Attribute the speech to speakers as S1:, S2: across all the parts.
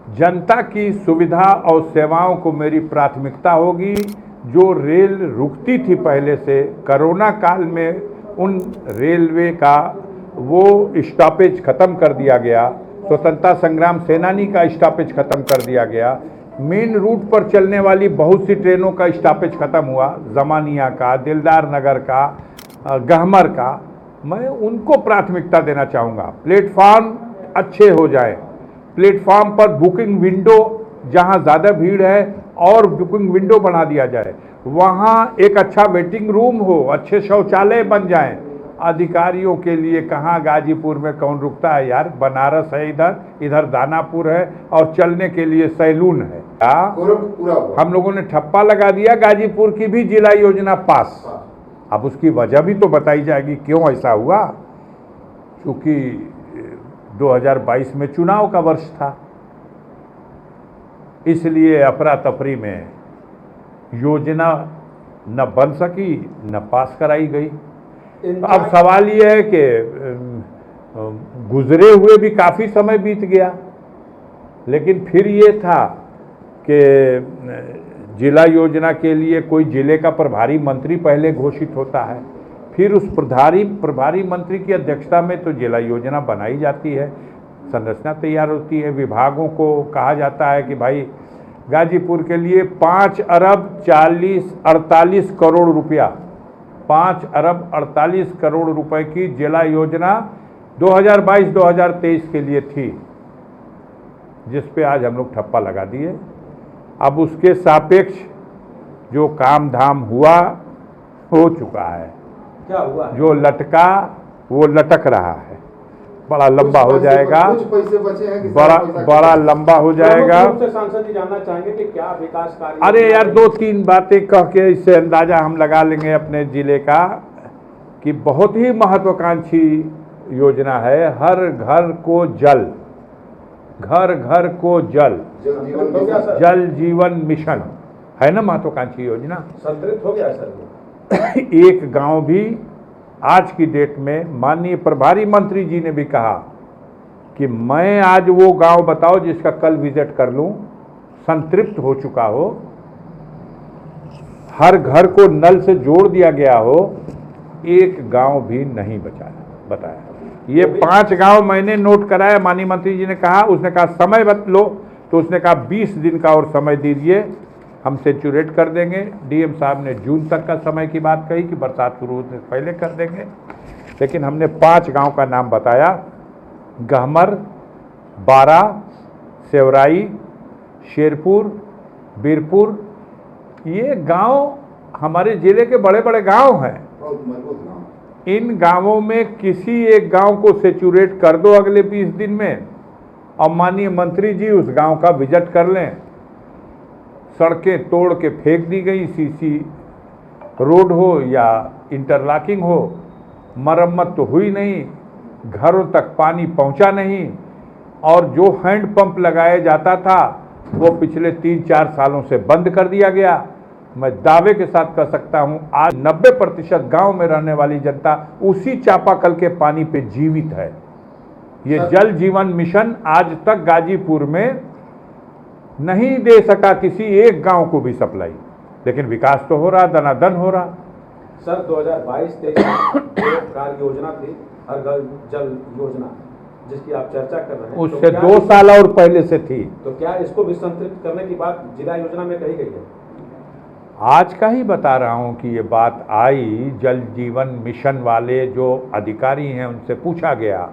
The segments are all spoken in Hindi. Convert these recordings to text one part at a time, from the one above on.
S1: जनता की सुविधा और सेवाओं को मेरी प्राथमिकता होगी। जो रेल रुकती थी पहले से, कोरोना काल में उन रेलवे का वो स्टॉपेज ख़त्म कर दिया गया, स्वतंत्रता संग्राम सेनानी का स्टॉपेज ख़त्म कर दिया गया, मेन रूट पर चलने वाली बहुत सी ट्रेनों का स्टॉपेज ख़त्म हुआ, जमानिया का, दिलदार नगर का, गहमर का। मैं उनको प्राथमिकता देना चाहूँगा। प्लेटफार्म अच्छे हो जाए, प्लेटफार्म पर बुकिंग विंडो जहाँ ज़्यादा भीड़ है और बुकिंग विंडो बना दिया जाए, वहाँ एक अच्छा वेटिंग रूम हो, अच्छे शौचालय बन जाएं। अधिकारियों के लिए कहाँ गाजीपुर में कौन रुकता है यार, बनारस है, इधर दानापुर है और चलने के लिए सैलून है। हम लोगों ने ठप्पा लगा दिया गाजीपुर की भी जिला योजना पास। अब उसकी वजह भी तो बताई जाएगी क्यों ऐसा हुआ, क्योंकि 2022 में चुनाव का वर्ष था, इसलिए अफरा तफरी में योजना न बन सकी न पास कराई गई। अब सवाल ये है कि गुजरे हुए भी काफ़ी समय बीत गया, लेकिन फिर ये था कि जिला योजना के लिए कोई जिले का प्रभारी मंत्री पहले घोषित होता है, फिर उस प्रभारी मंत्री की अध्यक्षता में तो जिला योजना बनाई जाती है, संरचना तैयार होती है। विभागों को कहा जाता है कि भाई गाजीपुर के लिए 5 अरब 48 करोड़ रुपया, 5 अरब 48 करोड़ रुपए की जिला योजना 2022-2023 के लिए थी, जिस पे आज हम लोग ठप्पा लगा दिए। अब उसके सापेक्ष जो काम धाम हुआ हो चुका है,
S2: क्या हुआ है?
S1: जो लटका वो लटक रहा है, बड़ा लंबा हो जाएगा,
S2: कुछ पैसे बचे हैं,
S1: बड़ा लंबा हो जाएगा।
S2: सांसद जी जानना चाहेंगे कि क्या विकास कार्य।
S1: अरे यार 2-3 बातें कह के इससे अंदाजा हम लगा लेंगे अपने जिले का कि बहुत ही महत्वाकांक्षी योजना है। हर घर को जल, घर घर को जल, जल जीवन मिशन है ना महत्वाकांक्षी योजना।
S2: संतृप्त हो गया सर।
S1: एक गांव भी आज की डेट में, माननीय प्रभारी मंत्री जी ने भी कहा कि मैं आज वो गांव बताओ जिसका कल विजिट कर लूं, संतृप्त हो चुका हो, हर घर को नल से जोड़ दिया गया हो, एक गांव भी नहीं बताया। ये 5 गांव मैंने नोट कराया, माननीय मंत्री जी ने कहा, उसने कहा समय लो, तो उसने कहा 20 दिन का और समय दीजिए, हम सेंचुरेट कर देंगे। डीएम साहब ने जून तक का समय की बात कही कि बरसात शुरू होने से पहले कर देंगे, लेकिन हमने 5 गांव का नाम बताया, गहमर, बारा, सेवराई, शेरपुर, बीरपुर। ये गांव हमारे जिले के बड़े बड़े गांव हैं। इन गांवों में किसी एक गांव को सेचुरेट कर दो अगले 20 दिन में, और माननीय मंत्री जी उस गांव का विजिट कर लें। सड़कें तोड़ के फेंक दी गई, सीसी रोड हो या इंटरलॉकिंग हो, मरम्मत तो हुई नहीं, घरों तक पानी पहुंचा नहीं, और जो हैंडपंप लगाया जाता था वो पिछले 3-4 सालों से बंद कर दिया गया। मैं दावे के साथ कह सकता हूं आज 90% गांव में रहने वाली जनता उसी चापाकल के पानी पे जीवित है। ये जल जीवन मिशन आज तक गाजीपुर में नहीं दे सका किसी एक गांव को भी सप्लाई, लेकिन विकास तो हो रहा, दनादन हो रहा।
S2: सर 2022-23 कार्य योजना थी हर घर जल योजना, जिसकी आप चर्चा कर रहे हैं,
S1: उससे 2 साल और पहले से थी।
S2: तो क्या इसको भी संतृप्त करने की बात जिला योजना में कही गई है?
S1: आज का ही बता रहा हूं कि ये बात आई, जल जीवन मिशन वाले जो अधिकारी हैं उनसे पूछा गया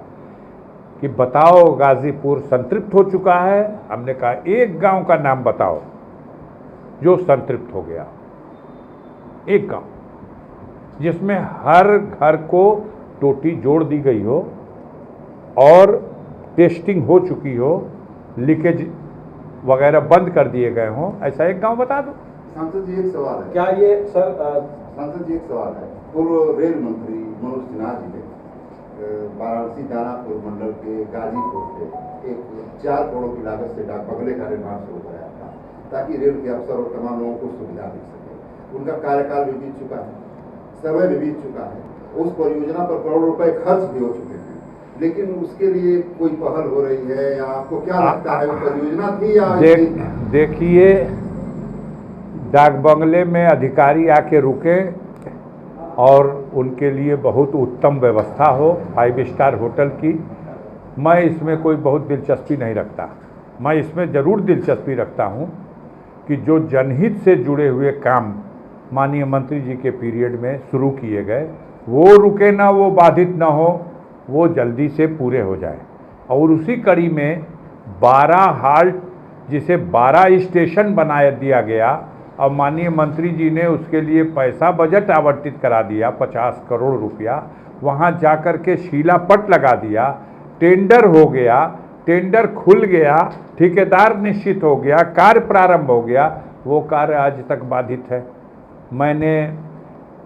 S1: कि बताओ गाजीपुर संतृप्त हो चुका है। हमने कहा एक गांव का नाम बताओ जो संतृप्त हो गया, एक गांव जिसमें हर घर को टोटी जोड़ दी गई हो और टेस्टिंग हो चुकी हो, लीकेज वगैरह बंद कर दिए गए हों, ऐसा एक गांव बता दो।
S3: सांसद जी एक सवाल है।
S2: क्या ये सर
S3: सांसद जी एक सवाल है। पूर्व रेल मंत्री मनोज सिन्हा जी ने वाराणसी दानापुर मंडल के गाजीपुर से एक 4 करोड़ की लागत से डाक बंगले का निर्माण शुरू कराया था, ताकि रेल के अफसर और तमाम लोगों को सुविधा मिल सके। उनका कार्यकाल भी बीत चुका है, समय भी बीत चुका है, उस परियोजना पर करोड़ों रुपए खर्च भी हो चुके हैं, लेकिन उसके लिए कोई पहल हो रही है या आपको क्या लगता है, वो परियोजना थी या
S1: देखिए, डाक बंगले में अधिकारी आके रुके और उनके लिए बहुत उत्तम व्यवस्था हो 5 स्टार होटल की, मैं इसमें कोई बहुत दिलचस्पी नहीं रखता। मैं इसमें ज़रूर दिलचस्पी रखता हूँ कि जो जनहित से जुड़े हुए काम माननीय मंत्री जी के पीरियड में शुरू किए गए, वो रुके ना, वो बाधित ना हो, वो जल्दी से पूरे हो जाए। और उसी कड़ी में 12 हाल्ट, जिसे 12 स्टेशन बना दिया गया, और माननीय मंत्री जी ने उसके लिए पैसा बजट आवंटित करा दिया 50 करोड़ रुपया, वहाँ जाकर के शिलापट लगा दिया, टेंडर हो गया, टेंडर खुल गया, ठेकेदार निश्चित हो गया, कार्य प्रारंभ हो गया, वो कार्य आज तक बाधित है। मैंने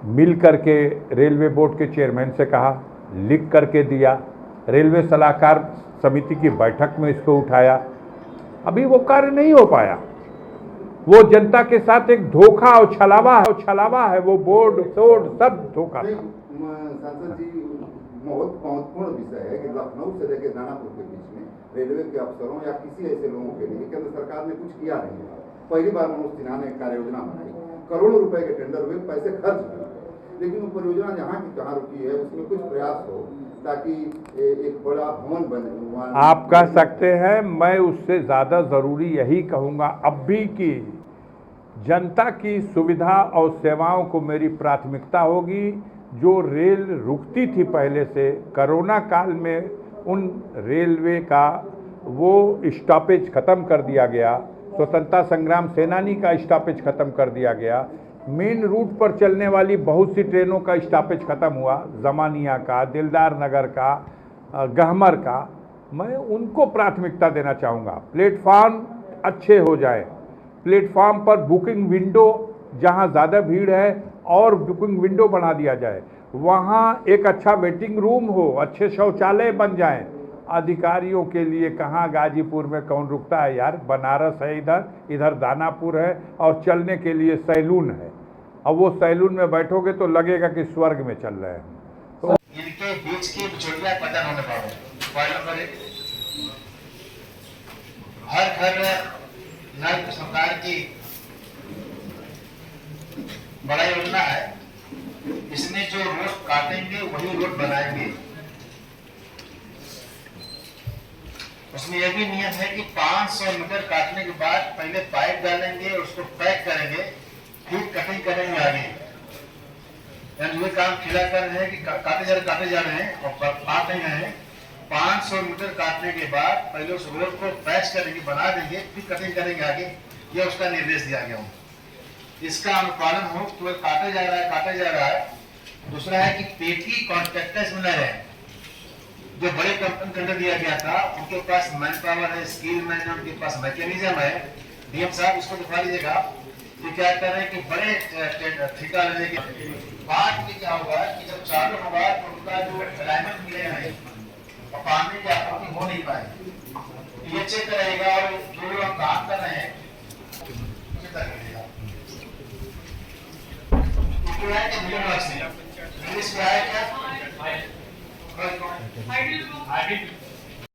S1: मिल करके रेलवे बोर्ड के चेयरमैन से कहा, लिख करके दिया, रेलवे सलाहकार समिति की बैठक में इसको उठाया, अभी वो कार्य नहीं हो पाया। वो जनता के साथ एक धोखा और छलावा है, वो बोर्ड तोड़ सब धोखा था।
S3: सांसद जी, बहुत महत्वपूर्ण विषय है कि लखनऊ से लेकर दानापुर के बीच में रेलवे के अफसरों या किसी ऐसे लोगों के लिए केंद्र सरकार ने कुछ किया नहीं है। पहली बार मनोज सिन्हा ने कार्य योजना बनाई, करोड़ों रुपए के टेंडर हुए, पैसे खर्च हुए, लेकिन वो परियोजना जहाँ की तहाँ रुकी है। उसमें कुछ प्रयास हो ताकि एक बड़ा भवन बने।
S1: आप कह सकते हैं, मैं उससे ज़्यादा ज़रूरी यही कहूँगा अब भी कि जनता की सुविधा और सेवाओं को मेरी प्राथमिकता होगी। जो रेल रुकती थी पहले से, कोरोना काल में उन रेलवे का वो स्टॉपेज ख़त्म कर दिया गया, स्वतंत्रता संग्राम सेनानी का स्टॉपेज ख़त्म कर दिया गया, मेन रूट पर चलने वाली बहुत सी ट्रेनों का स्टॉपेज ख़त्म हुआ, जमानिया का, दिलदार नगर का, गहमर का, मैं उनको प्राथमिकता देना चाहूँगा। प्लेटफार्म अच्छे हो जाए, प्लेटफार्म पर बुकिंग विंडो जहाँ ज़्यादा भीड़ है और बुकिंग विंडो बना दिया जाए, वहाँ एक अच्छा वेटिंग रूम हो, अच्छे शौचालय बन जाएं। अधिकारियों के लिए कहाँ गाजीपुर में कौन रुकता है यार, बनारस है, इधर दानापुर है, और चलने के लिए सैलून है। अब वो सैलून में बैठोगे तो लगेगा कि स्वर्ग में चल रहे हैं।
S4: तो इनके बीच की बिचौलियां पता होने पाए। पॉइंट नंबर 1, हर घर नल सरकार की बड़ा योजना है, इसमें जो रोड काटेंगे वही रोड बनाएंगे। उसमें यह भी नियम है कि 500 मीटर काटने के बाद पहले पाइप डालेंगे, उसको पैक करेंगे, फिर कटिंग करेंगे आगे। यानी ये काम खिला कर रहे हैं कि काटे जा रहे हैं और काट नहीं रहे हैं। 500 मीटर काटने के बाद पहले उस रोड को पैच करेंगे, बना देंगे, फिर कटिंग करेंगे आगे। यह उसका निर्देश दिया गया हो। इसका अनुपालन हो तो काटे जा रहा है। दूसरा है कि पेटी कॉन्ट्रैक्टर्स में न रहे। जो बड़े कंपनी टेंडर दिया गया था, उनके पास मैन पावर है, स्किल मैन है, उनके पास मैकेनिज्म है। डीएम साहब इसको दिखा लीजिएगा कि क्या कर रहे हैं कि बड़े ठेका लेने के बाद में क्या होगा कि जब चालू होगा तो उनका जो अलाइनमेंट मिलेगा नहीं और पानी की आपूर्ति हो नहीं पाएगी। ये चेक करेगा और जो लोग काम कर रहे हैं इंग्लिश में है क्या?